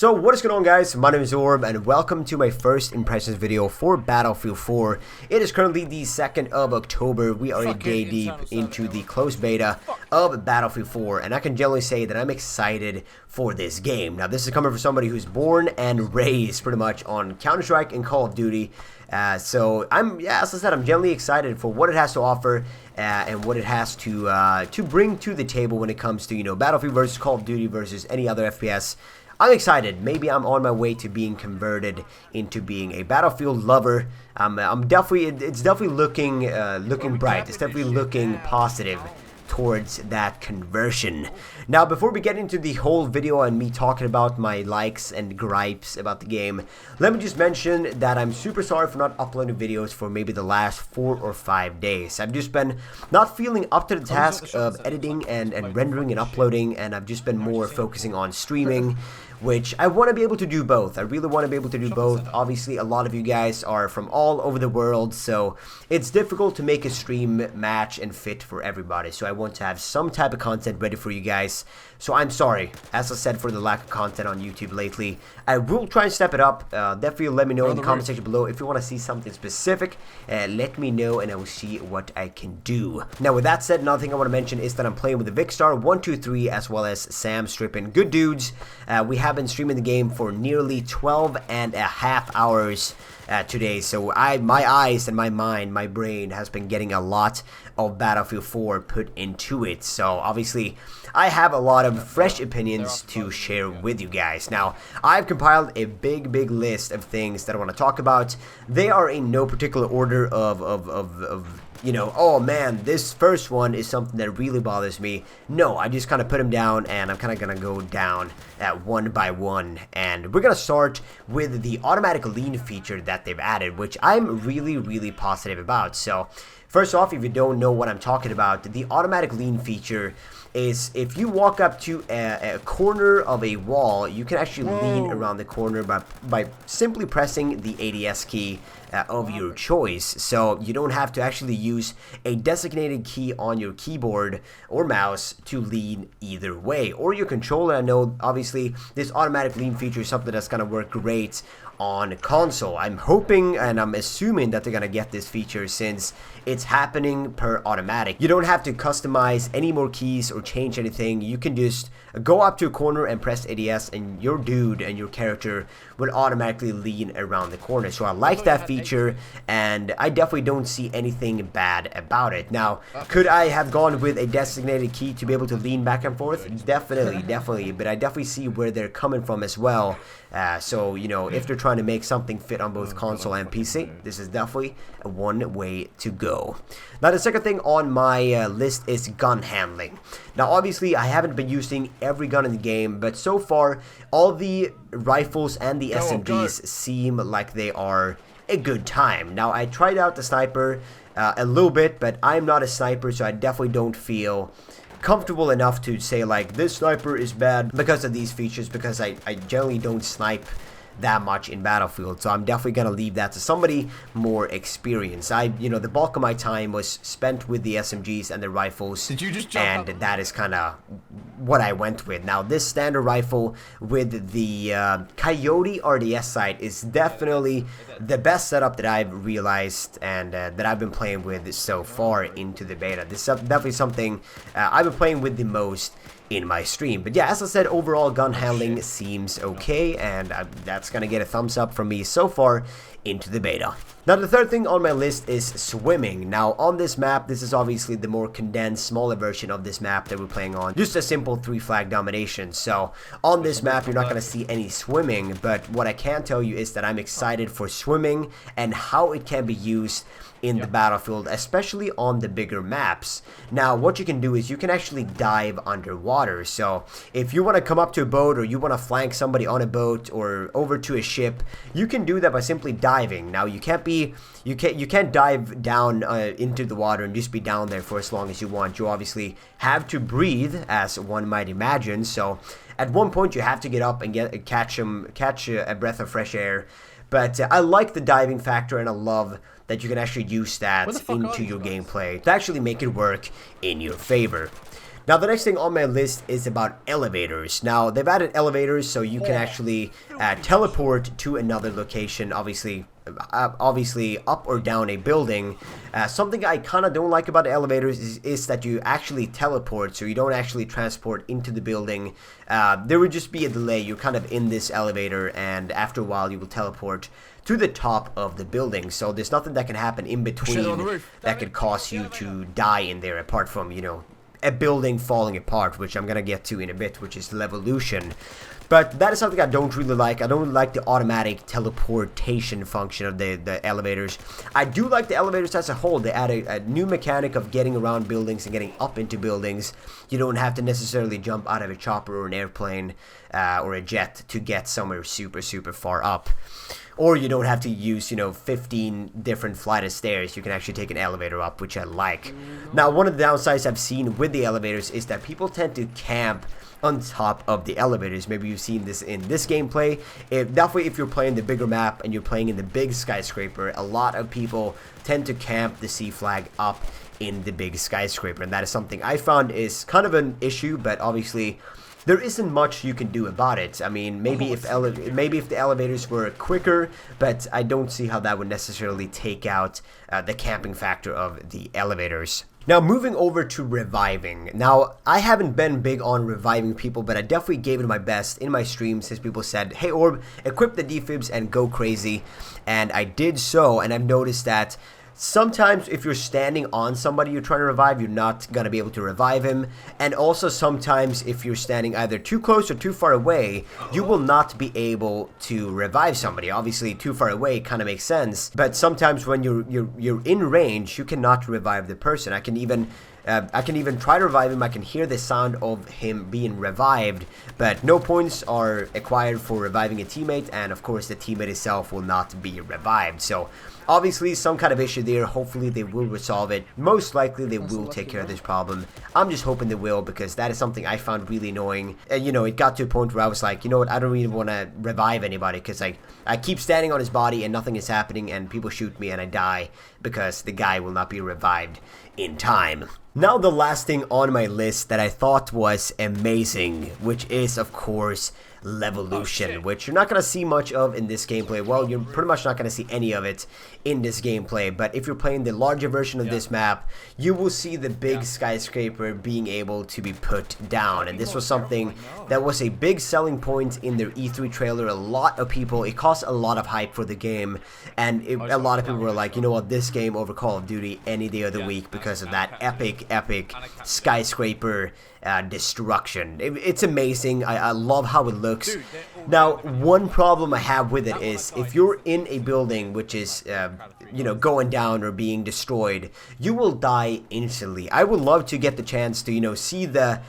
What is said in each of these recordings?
So what is going on, guys? My name is Orb and welcome to my first impressions video for Battlefield 4. It is currently the 2nd of October. We are a day deep into the closed beta of Battlefield 4, and I can generally say that I'm excited for this game. Now, this is coming from somebody who's born and raised pretty much on Counter-Strike and Call of Duty. So as I said, I'm generally excited for what it has to offer and what it has to bring to the table when it comes to, you know, Battlefield versus Call of Duty versus any other FPS. I'm excited. Maybe I'm on my way to being converted into being a Battlefield lover. It's definitely looking bright. It's definitely looking positive towards that conversion. Now, before we get into the whole video and me talking about my likes and gripes about the game, let me just mention that I'm super sorry for not uploading videos for maybe the last 4 or 5 days. I've just been not feeling up to the task of editing and rendering and uploading, and I've just been more focusing on streaming, which I want to be able to do both. I really want to be able to do both. Obviously, a lot of you guys are from all over the world, so it's difficult to make a stream match and fit for everybody. So I want to have some type of content ready for you guys. So I'm sorry, as I said, for the lack of content on YouTube lately. I will try and step it up. Definitely let me know in the comment section below if you want to see something specific. Let me know and I will see what I can do. Now, with that said, another thing I want to mention is that I'm playing with the Vicstar123 as well as Sam Strippin. Good dudes. We have been streaming the game for nearly 12.5 hours today, so my eyes and my mind, my brain has been getting a lot of Battlefield 4 put into it. So obviously I have a lot of fresh opinions to share with you guys. Now, I've compiled a big list of things that I want to talk about. They are in no particular order of you know, oh man, this first one is something that really bothers me. No, I just kind of put them down, and I'm kind of going to go down one by one. And we're going to start with the automatic lean feature that they've added, which I'm really positive about. So, first off, if you don't know what I'm talking about, the automatic lean feature is if you walk up to a corner of a wall, you can actually lean around the corner by simply pressing the ADS key of your choice. So you don't have to actually use a designated key on your keyboard or mouse to lean either way, or your controller. I know obviously this automatic lean feature is something that's going to work great on console. I'm hoping and I'm assuming that they're gonna get this feature since it's happening per automatic. You don't have to customize any more keys or change anything. You can just go up to a corner and press ADS, and your dude and your character will automatically lean around the corner. So I like that feature, and I definitely don't see anything bad about it. Now, could I have gone with a designated key to be able to lean back and forth? Definitely, but I definitely see where they're coming from as well. So, you know, if they're trying to make something fit on both console and PC, this is definitely one way to go. Now, the second thing on my list is gun handling. Now, obviously, I haven't been using every gun in the game, but so far, all the rifles and the SMGs seem like they are a good time. Now, I tried out the sniper a little bit, but I'm not a sniper, so I definitely don't feel comfortable enough to say like this sniper is bad because of these features, because I generally don't snipe that much in Battlefield, so I'm definitely gonna leave that to somebody more experienced. You know, the bulk of my time was spent with the SMGs and the rifles. Did you just jump and that is kind of what I went with. Now, this standard rifle with the Coyote RDS sight is definitely the best setup that I've realized and that I've been playing with so far into the beta. This is definitely something I've been playing with the most in my stream. But yeah, as I said, overall gun handling seems okay, and that's gonna get a thumbs up from me so far into the beta. Now, the third thing on my list is swimming. Now, on this map, this is obviously the more condensed, smaller version of this map that we're playing on. Just a simple 3-flag domination. So, on this map, you're not going to see any swimming, but what I can tell you is that I'm excited for swimming and how it can be used in the Battlefield, especially on the bigger maps. Now, what you can do is you can actually dive underwater. So, if you want to come up to a boat, or you want to flank somebody on a boat or over to a ship, you can do that by simply diving. Now, you can't dive down into the water and just be down there for as long as you want. You obviously have to breathe, as one might imagine. So, at one point, you have to get up and catch a breath of fresh air. But I like the diving factor, and I love that you can actually use that into your gameplay to actually make it work in your favor. Now, the next thing on my list is about elevators. Now, they've added elevators so you can actually teleport to another location, obviously up or down a building. Something I kind of don't like about the elevators is that you actually teleport, so you don't actually transport into the building. There would just be a delay. You're kind of in this elevator, and after a while you will teleport to the top of the building. So there's nothing that can happen in between that could cause you to die in there, apart from, you know, a building falling apart, which I'm gonna get to in a bit, which is Levolution. But that is something I don't really like. I don't like the automatic teleportation function of the elevators. I do like the elevators as a whole. They add a new mechanic of getting around buildings and getting up into buildings. You don't have to necessarily jump out of a chopper or an airplane or a jet to get somewhere super far up. Or you don't have to use, you know, 15 different flight of stairs. You can actually take an elevator up, which I like. Now, one of the downsides I've seen with the elevators is that people tend to camp on top of the elevators. Maybe you've seen this in this gameplay. Definitely if you're playing the bigger map and you're playing in the big skyscraper, a lot of people tend to camp the C flag up in the big skyscraper, and that is something I found is kind of an issue, but obviously there isn't much you can do about it. I mean, maybe if the elevators were quicker, but I don't see how that would necessarily take out the camping factor of the elevators. Now, moving over to reviving. Now, I haven't been big on reviving people, but I definitely gave it my best in my stream since people said, hey Orb, equip the defibs and go crazy. And I did so, and I've noticed that sometimes if you're standing on somebody you're trying to revive, you're not going to be able to revive him. And also sometimes if you're standing either too close or too far away, you will not be able to revive somebody. Obviously, too far away kind of makes sense. But sometimes when you're in range, you cannot revive the person. I can even try to revive him. I can hear the sound of him being revived, but no points are acquired for reviving a teammate, and of course the teammate itself will not be revived. So obviously some kind of issue there. Hopefully they will resolve it. Most likely they will take care of this problem. I'm just hoping they will, because that is something I found really annoying. And you know, it got to a point where I was like, you know what, I don't really want to revive anybody, because I keep standing on his body and nothing is happening, and people shoot me and I die because the guy will not be revived in time. Now, the last thing on my list that I thought was amazing, which is of course Levolution, which you're not going to see much of in this gameplay. Well, you're pretty much not going to see any of it in this gameplay, but if you're playing the larger version of this map, you will see the big skyscraper being able to be put down, and this was something that was a big selling point in their E3 trailer. A lot of people, it caused a lot of hype for the game, and a lot of people were like, you know what, this game over Call of Duty any day of the week because of that epic skyscraper destruction. It's amazing. I love how it looks. Now, one problem I have with it is if you're in a building which is you know, going down or being destroyed, you will die instantly. I would love to get the chance to, you know, see the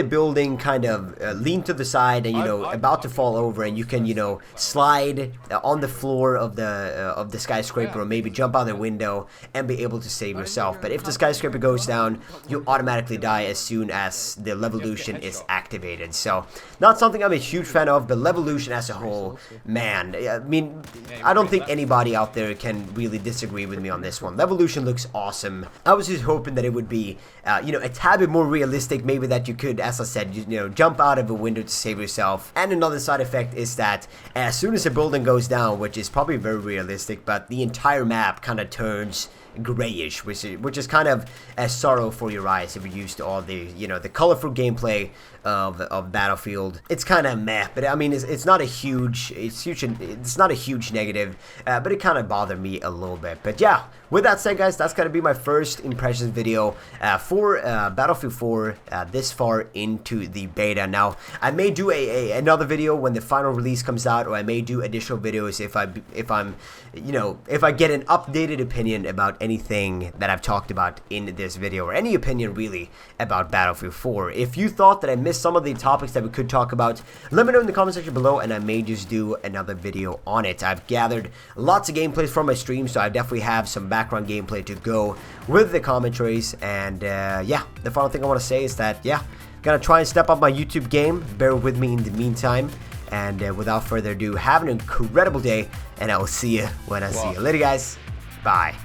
building kind of lean to the side and, you know, about to fall over, and you can, you know, slide on the floor of the skyscraper, or maybe jump out the window and be able to save yourself. But if the skyscraper goes down, you automatically die as soon as the Levolution is activated. So not something I'm a huge fan of, but Levolution as a whole, man, I mean, I don't think anybody out there can really disagree with me on this one. Levolution looks awesome. I was just hoping that it would be you know, a tad bit more realistic, maybe that you could, as I said, you know, jump out of a window to save yourself. And another side effect is that as soon as a building goes down, which is probably very realistic, but the entire map kind of turns grayish, which is kind of a sorrow for your eyes if you're used to all the, you know, the colorful gameplay of Battlefield. It's kind of meh, but I mean, it's not a huge, it's not a huge negative, but it kind of bothered me a little bit. But yeah, with that said, guys, that's gonna be my first impressions video for Battlefield 4 this far into the beta. Now, I may do another video when the final release comes out, or I may do additional videos if I'm, you know, if I get an updated opinion about anything that I've talked about in this video, or any opinion really about Battlefield 4. If you thought that I missed some of the topics that we could talk about, let me know in the comment section below, and I may just do another video on it. I've gathered lots of gameplays from my stream, so I definitely have some background gameplay to go with the commentaries. And yeah, the final thing I want to say is that, yeah, gonna try and step up my YouTube game. Bear with me in the meantime, and without further ado, have an incredible day, and I will see you when I see you later, guys. Bye.